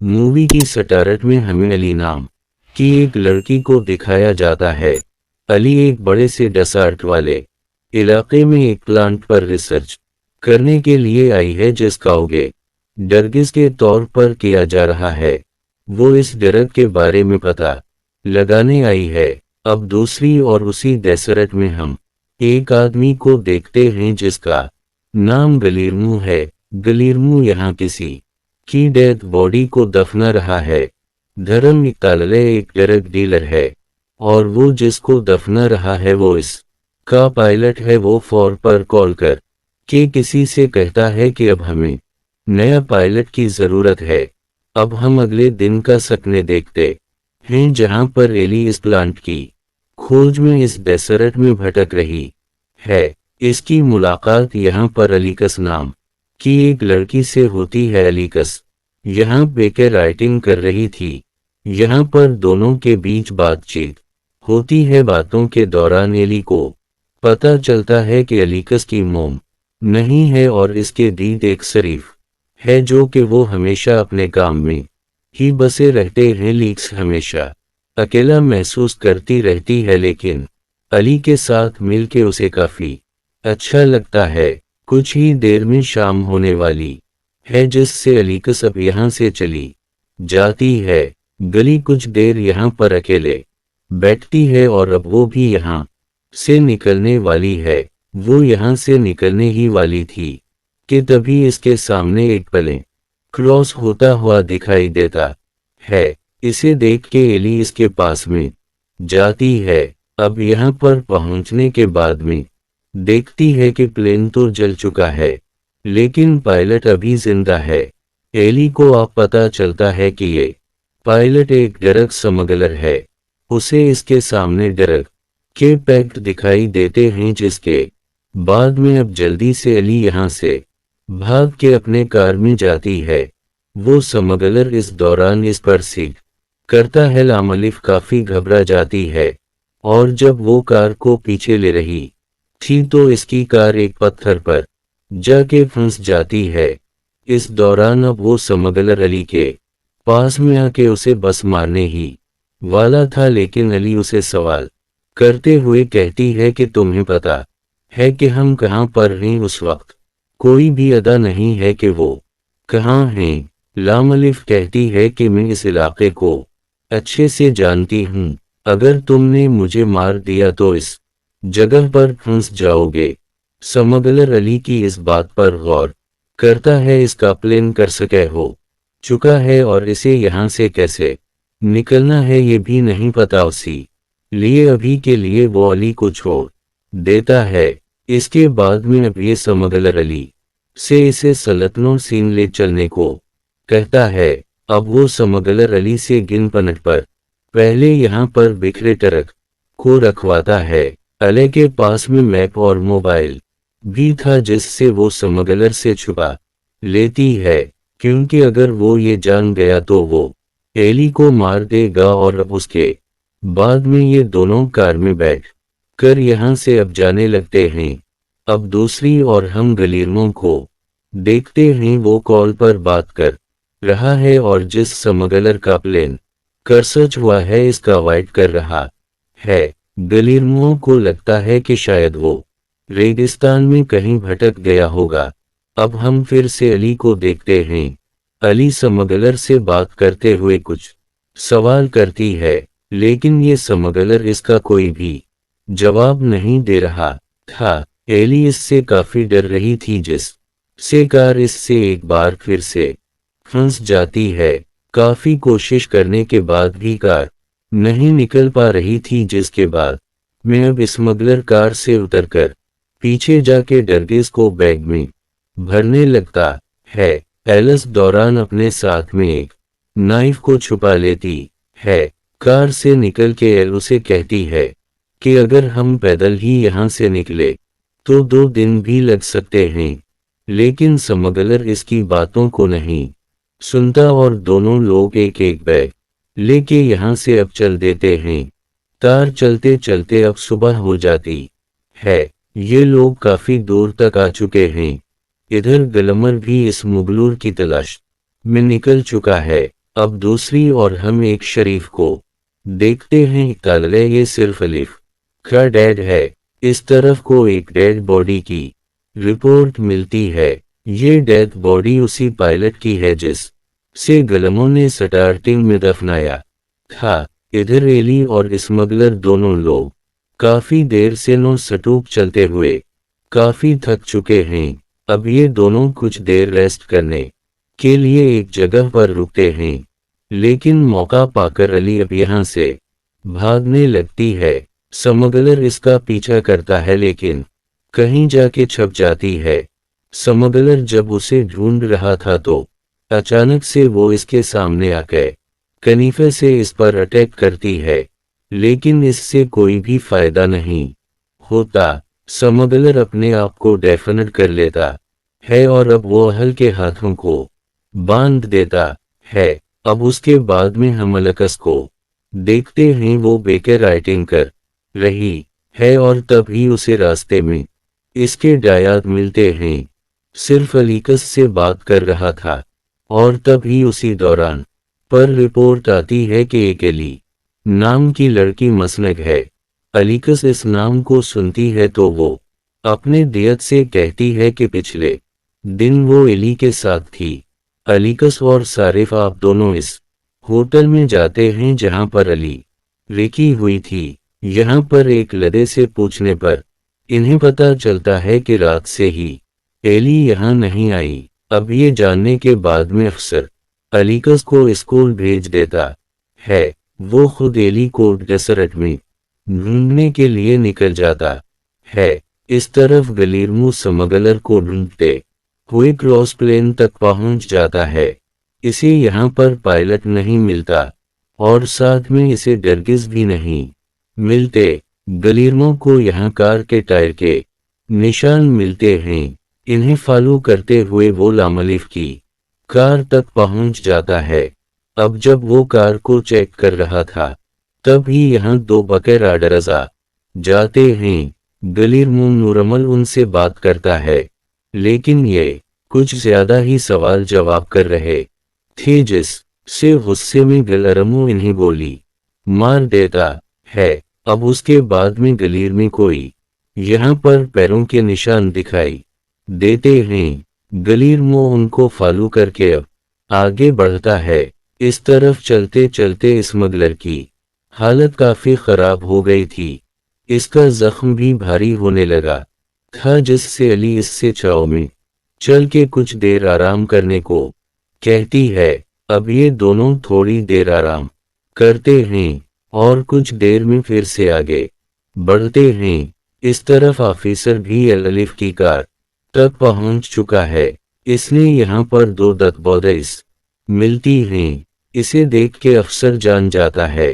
Movie की start में हमें अली नाम की एक लड़की को दिखाया जाता है। अली एक बड़े से डेजर्ट वाले इलाके में एक प्लांट पर रिसर्च करने के लिए आई है जिसका उगे ड्रग्स के तौर पर किया जा रहा है। वो इस ड्रग के बारे में पता लगाने आई है। अब दूसरी और उसी डेजर्ट में हम एक आदमी को देखते हैं जिसका नाम गलीर्मू है। गलीर्मू यहाँ किसी की डेड बॉडी को दफना रहा है। धर्म इकतालले एक ड्रग डीलर है और वो जिसको दफना रहा है वो इस का पायलट है। वो फोन पर कॉल कर के किसी से कहता है कि अब हमें नया पायलट की ज़रूरत है। अब हम अगले दिन का सपने देखते हैं जहां पर एली इस प्लांट की खोज में इस डेजर्ट में भटक रही है। इसकी मुलाकात यहां पर अलीकस नाम की एक लड़की से होती है। अलीकस यहां बेकर राइटिंग कर रही थी। यहां पर दोनों के बीच बातचीत होती है। बातों के दौरान एली को पता चलता है कि अलीकस की मोम नहीं है और इसके दीद एक शरीफ है जो कि वो हमेशा अपने काम में ही बसे रहते हैं। लीक्स हमेशा अकेला महसूस करती रहती है लेकिन अली के साथ मिलके उसे काफी अच्छा लगता है। कुछ ही देर में शाम होने वाली है जिससे अलीकस अब यहाँ से चली जाती है। गली कुछ देर यहाँ पर अकेले बैठती है और अब वो भी यहाँ से निकलने वाली है। वो यहाँ से निकलने ही वाली थी कि तभी इसके सामने एक प्लेन क्रॉस होता हुआ दिखाई देता है। इसे देख के एली इसके पास में जाती है। अब यहाँ पर पहुँचने के बाद में देखती है कि प्लेन तो जल चुका है लेकिन पायलट अभी जिंदा है। एली को अब पता चलता है कि ये पायलट एक ड्रग स्मगलर है। उसे इसके सामने ड्रग के पैकेट दिखाई देते हैं जिसके बाद में अब जल्दी से अली यहाँ से भाग के अपने कार में जाती है। वो स्मगलर इस दौरान इस पर सीख करता है। लामलिफ काफी घबरा जाती है और जब वो कार को पीछे ले रही थी तो इसकी कार एक पत्थर पर जाके फंस जाती है। इस दौरान अब वो स्मगलर अली के पास में आके उसे बस मारने ही वाला था लेकिन अली उसे सवाल करते हुए कहती है कि तुम्हें पता है कि हम कहाँ पर हैं। उस वक्त कोई भी अदा नहीं है कि वो कहाँ हैं। लामलिफ कहती है कि मैं इस इलाके को अच्छे से जानती हूँ। अगर तुमने मुझे मार दिया तो इस जगह पर फंस जाओगे। स्मगलर अली की इस बात पर गौर करता है। इसका प्लान कर सके हो चुका है और इसे यहाँ से कैसे निकलना है ये भी नहीं पता। उसी लिए अभी के लिए वो अली को छोड़ देता है। इसके बाद में अब ये स्मगलर अली से इसे सलतनों सीन ले चलने को कहता है। अब वो स्मगलर अली से गिन पनट पर पहले यहाँ पर बिखरे ट्रक को रखवाता है। अली के पास में मैप और मोबाइल भी था जिससे वो स्मगलर से छुपा लेती है क्योंकि अगर वो ये जान गया तो वो एली को मार देगा। और अब उसके बाद में ये दोनों कार में बैठ कर यहाँ से अब जाने लगते हैं। अब दूसरी और हम गलीर्मों को देखते हैं। वो कॉल पर बात कर रहा है और जिस स्मगलर का प्लेन कर सर्च हुआ है इसका वाइट कर रहा है। गलीर्मुओं को लगता है कि शायद वो रेगिस्तान में कहीं भटक गया होगा। अब हम फिर से अली को देखते हैं। अली स्मगलर से बात करते हुए कुछ सवाल करती है लेकिन ये स्मगलर इसका कोई भी जवाब नहीं दे रहा था। एली इससे काफी डर रही थी जिससे कार इससे एक बार फिर से फंस जाती है। काफी कोशिश करने के बाद भी कार नहीं निकल पा रही थी जिसके बाद मैं अब स्मगलर कार से उतरकर पीछे जाके ड्रग्स को बैग में भरने लगता है। एलिस दौरान अपने साथ में एक नाइफ को छुपा लेती है। कार से निकल के एल उसे कहती है कि अगर हम पैदल ही यहाँ से निकले तो 2 दिन भी लग सकते हैं। लेकिन स्मगलर इसकी बातों को नहीं सुनता और दोनों लोग एक एक बैग लेके यहाँ से अब चल देते हैं। तार चलते चलते अब सुबह हो जाती है। ये लोग काफी दूर तक आ चुके हैं। इधर गलमर भी इस मुगलूर की तलाश में निकल चुका है। अब दूसरी और हम एक शरीफ को देखते हैं। ताले ये सिर्फ अलिफ का डेड है। इस तरफ को एक डेड बॉडी की रिपोर्ट मिलती है। ये डेड बॉडी उसी पायलट की है जिस से गलमों ने स्टार्टिंग में दफनाया था। इधर एली और स्मगलर दोनों लोग काफी देर से नो स्टॉप चलते हुए काफी थक चुके हैं। अब ये दोनों कुछ देर रेस्ट करने के लिए एक जगह पर रुकते हैं, लेकिन मौका पाकर अली अब यहाँ से भागने लगती है। स्मगलर इसका पीछा करता है लेकिन कहीं जाके छप जाती है। स्मगलर जब उसे ढूंढ रहा था तो अचानक से वो इसके सामने आकर कनीफे से इस पर अटैक करती है, लेकिन इससे कोई भी फायदा नहीं होता। स्मगलर अपने आप को डेफिनेट कर लेता है और अब वो हल्के हाथों को बांध देता है। अब उसके बाद में हम अलकस को देखते हैं। वो बेकर राइटिंग कर रही है और तभी उसे रास्ते में इसके डायद मिलते हैं। सिर्फ अलीकस से बात कर रहा था और तभी उसी दौरान पर रिपोर्ट आती है कि एक एली नाम की लड़की मसनग है। अलीकस इस नाम को सुनती है तो वो अपने दियत से कहती है कि पिछले दिन वो एली के साथ थी। अलीकस और सारिफ आप दोनों इस होटल में जाते हैं जहां पर अली रुकी हुई थी। यहाँ पर एक लड़े से पूछने पर इन्हें पता चलता है कि रात से ही एली यहाँ नहीं आई। अब ये जानने के बाद में अफसर अलीकस को स्कूल भेज देता है। वो खुद एली को डेसर्ट में ढूंढने के लिए निकल जाता है। इस तरफ गलीरमू स्मगलर को ढूंढते हुए क्रॉस प्लेन तक पहुंच जाता है। इसे यहाँ पर पायलट नहीं मिलता और साथ में इसे डरगिस भी नहीं मिलते। गलीरमो को यहाँ कार के टायर के निशान मिलते हैं। इन्हें फॉलो करते हुए वो लामलिफ की कार तक पहुंच जाता है। अब जब वो कार को चेक कर रहा था तभी यहाँ दो बकर आर्डर्स आ जाते हैं। गलीरमो नूरमल उनसे बात करता है, लेकिन ये कुछ ज्यादा ही सवाल जवाब कर रहे थे जिस से गुस्से में गलरमो इन्हें गोली मार देता है। अब उसके बाद में गलीर में कोई यहाँ पर पैरों के निशान दिखाई देते हैं। गलीरमो उनको फॉलो करके अब आगे बढ़ता है। इस तरफ चलते चलते स्मगलर की हालत काफी खराब हो गई थी। इसका जख्म भी भारी होने लगा था, जिससे अली इससे छाव में चल के कुछ देर आराम करने को कहती है। अब ये दोनों थोड़ी देर आराम करते हैं और कुछ देर में फिर से आगे बढ़ते हैं। इस तरफ ऑफिसर भी अलिफ की कार तक पहुंच चुका है। इसने यहाँ पर दो दतबौदइस मिलती हैं। इसे देख के अफसर जान जाता है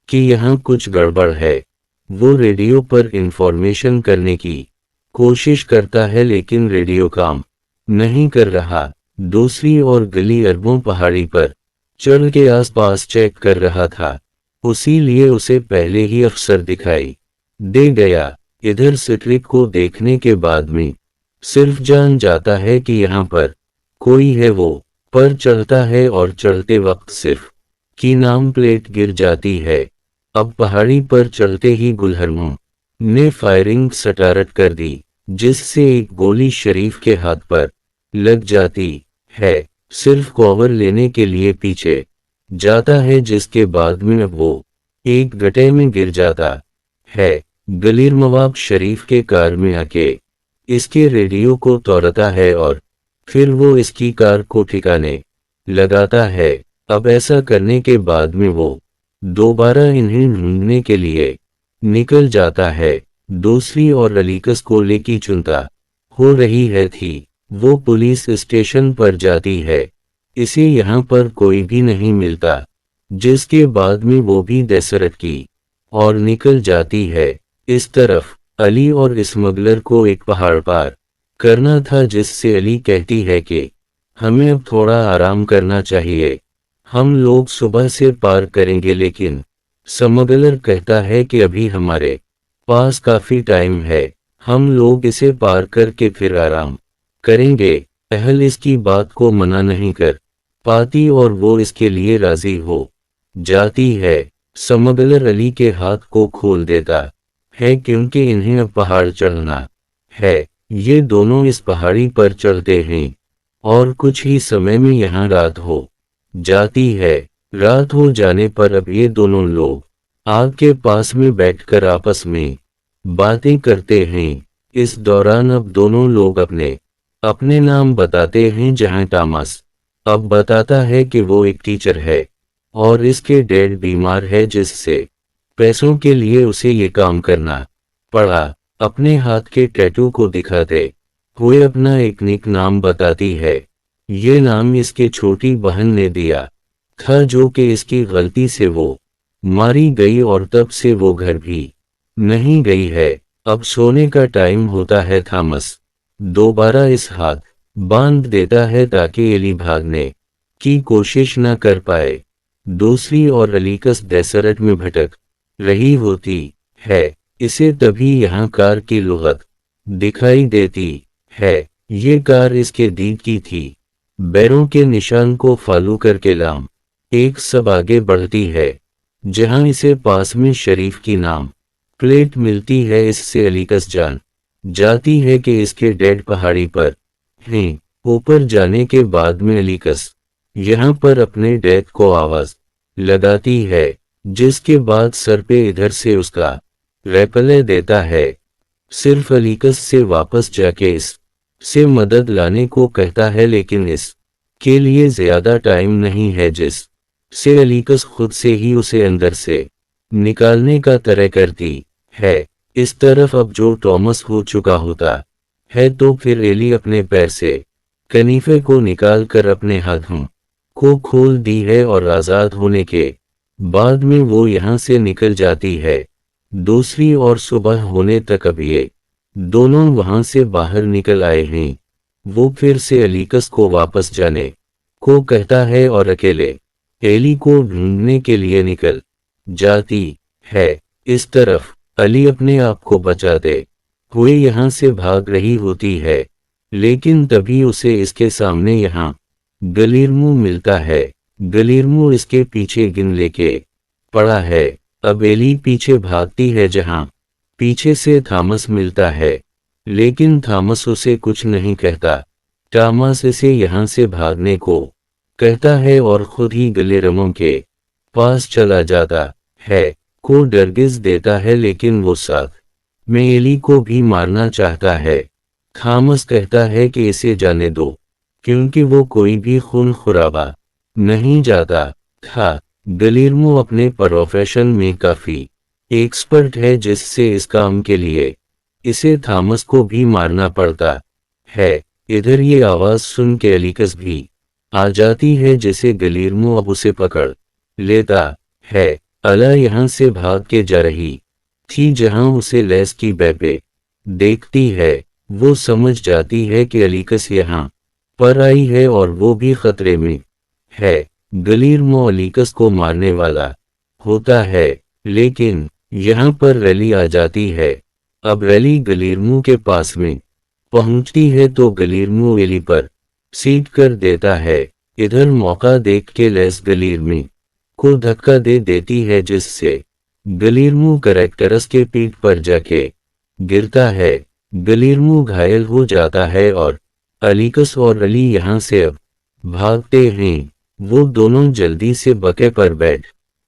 कि यहाँ कुछ गड़बड़ है। वो रेडियो पर इंफॉर्मेशन करने की कोशिश करता है लेकिन रेडियो काम नहीं कर रहा। दूसरी ओर गली अरबों पहाड़ी पर चढ़ के आसपास चेक कर रहा था, उसी लिए उसे पहले ही अफसर दिखाई दे गया। इधर सिट्रिक को देखने के बाद में सिर्फ जान जाता है कि यहाँ पर कोई है। वो पर चढ़ता है और चढ़ते वक्त सिर्फ की नाम प्लेट गिर जाती है। अब पहाड़ी पर चढ़ते ही गुलहरमो ने फायरिंग स्टार्ट कर दी, जिससे एक गोली शरीफ के हाथ पर लग जाती है। सिर्फ कवर लेने के लिए पीछे जाता है, जिसके बाद में अब वो एक गड्ढे में गिर जाता है। गलीर नवाब शरीफ के कार में आके इसके रेडियो को तोड़ता है और फिर वो इसकी कार को ठिकाने लगाता है। अब ऐसा करने के बाद में वो दोबारा इन्हें ढूंढने के लिए निकल जाता है। दूसरी ओर अलीकस को लेकी चिंता हो रही है थी। वो पुलिस स्टेशन पर जाती है। इसे यहाँ पर कोई भी नहीं मिलता, जिसके बाद में वो भी डेसर्ट की और निकल जाती है। इस तरफ अली और स्मगलर को एक पहाड़ पार करना था, जिससे अली कहती है कि हमें अब थोड़ा आराम करना चाहिए, हम लोग सुबह से पार करेंगे। लेकिन स्मगलर कहता है कि अभी हमारे पास काफी टाइम है, हम लोग इसे पार करके फिर आराम करेंगे। अहल इसकी बात को मना नहीं कर पाती और वो इसके लिए राजी हो जाती है। स्मगलर अली के हाथ को खोल देता है क्योंकि इन्हें अब पहाड़ चढ़ना है। ये दोनों इस पहाड़ी पर चढ़ते हैं और कुछ ही समय में यहाँ रात हो जाती है। रात हो जाने पर अब ये दोनों लोग आग के पास में बैठकर आपस में बातें करते हैं। इस दौरान अब दोनों लोग अपने अपने नाम बताते हैं। जहां टॉमस अब बताता है कि वो एक टीचर है और इसके डैड बीमार है जिससे पैसों के लिए उसे ये काम करना पड़ा। अपने हाथ के टैटू को दिखाते हुए अपना एक निक नाम बताती है। ये नाम इसके छोटी बहन ने दिया था जो कि इसकी गलती से वो मारी गई और तब से वो घर भी नहीं गई है। अब सोने का टाइम होता है। थॉमस दोबारा इस हाथ बांध देता है ताकि एली भागने की कोशिश न कर पाए। दूसरी ओर अलीकस डेसर्ट में भटक रही होती है। इसे तभी यहाँ कार की लुगत दिखाई देती है। ये कार इसके दीद की थी। बैरों के निशान को फॉलो करके लाम एक सब आगे बढ़ती है जहां इसे पास में शरीफ की नाम प्लेट मिलती है। इससे अलीकस जान जाती है कि इसके डैड पहाड़ी पर हैं। ऊपर जाने के बाद में अलीकस यहाँ पर अपने डैड को आवाज लगाती है जिसके बाद सर पे इधर से उसका रेपले देता है। सिर्फ अलीकस से वापस जाके इस से मदद लाने को कहता है लेकिन इस के लिए ज्यादा टाइम नहीं है जिस से अलीकस खुद से ही उसे अंदर से निकालने का तरह करती है। इस तरफ अब जो टॉमस हो चुका होता है तो फिर एली अपने पैर से कनीफे को निकाल कर अपने हाथों को खोल दी है और आजाद होने के बाद में वो यहाँ से निकल जाती है। दूसरी ओर सुबह होने तक अब ये दोनों वहां से बाहर निकल आए हैं। वो फिर से अलीकस को वापस जाने को कहता है और अकेले एली को ढूंढने के लिए निकल जाती है। इस तरफ अली अपने आप को बचाते हुए यहाँ से भाग रही होती है लेकिन तभी उसे इसके सामने यहाँ गलीर्मू मिलता है। गलीर्मू इसके पीछे गिन लेके पड़ा है। अब एली पीछे भागती है जहाँ पीछे से थॉमस मिलता है लेकिन थॉमस उसे कुछ नहीं कहता। टॉमस इसे यहाँ से भागने को कहता है और खुद ही गलीर्मू के पास चला जाता है को डरगिस देता है लेकिन वो साथ में एली को भी मारना चाहता है। थॉमस कहता है कि इसे जाने दो क्योंकि वो कोई भी खून खुराबा नहीं जाता था। गलीर्मू अपने प्रोफेशन में काफी एक्सपर्ट है जिससे इस काम के लिए इसे थॉमस को भी मारना पड़ता है। इधर ये आवाज सुन के अलीकस भी आ जाती है जिसे गलीर्मू अब उसे पकड़ लेता है। अला यहाँ से भाग के जा रही थी जहां उसे लेस की बेबे देखती है। वो समझ जाती है कि अलीकस यहाँ पर आई है और वो भी खतरे में है। गलीर्मू अलीकस को मारने वाला होता है लेकिन यहाँ पर रैली आ जाती है। अब रैली गलीर्मू के पास में पहुंचती है तो गलीर्मू एली पर सीट कर देता है। इधर मौका देख के लेस गलीर्मू को धक्का दे देती है जिससे गलीर्मू कैरेक्टरस के पीठ पर जाके गिरता है। गलीर्मू घायल हो जाता है और अलीकस और अली यहाँ से अब भागते हैं। वो दोनों जल्दी से बके पर बैठ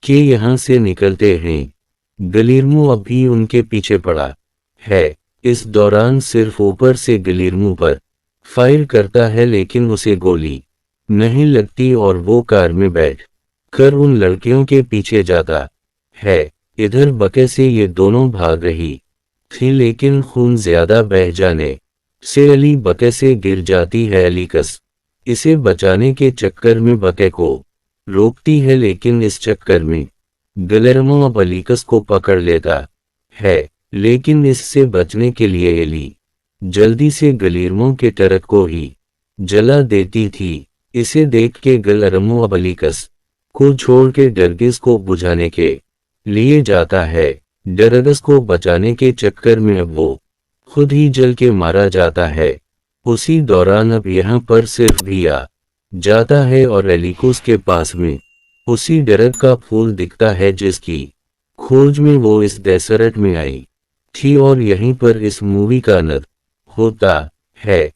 के यहाँ से निकलते हैं। गलीर्मू अब भी उनके पीछे पड़ा है। इस दौरान सिर्फ ऊपर से गलीर्मू पर फायर करता है लेकिन उसे गोली नहीं लगती और वो कार में बैठ कर उन लड़कियों के पीछे जाता है। इधर बके से ये दोनों भाग रही थी लेकिन खून ज्यादा बह जाने से अली बके से गिर जाती है। अलीकस इसे बचाने के चक्कर में बके को रोकती है लेकिन इस चक्कर में गलीर्मू अब अलीकस को पकड़ लेता है लेकिन इससे बचने के लिए एली जल्दी से गलीर्मू के ट्रक को ही जला देती थी। इसे देख के गलीर्मू अब अलीकस को छोड़ के डरगिस को बुझाने के लिए जाता है। डरगिस को बचाने के चक्कर में अब वो खुद ही जल के मारा जाता है। उसी दौरान अब यहाँ पर सिर्फ भी आ जाता है और अली को उसके पास में उसी ड्रग का फूल दिखता है जिसकी खोज में वो इस डेसर्ट में आई थी और यहीं पर इस मूवी का नर होता है।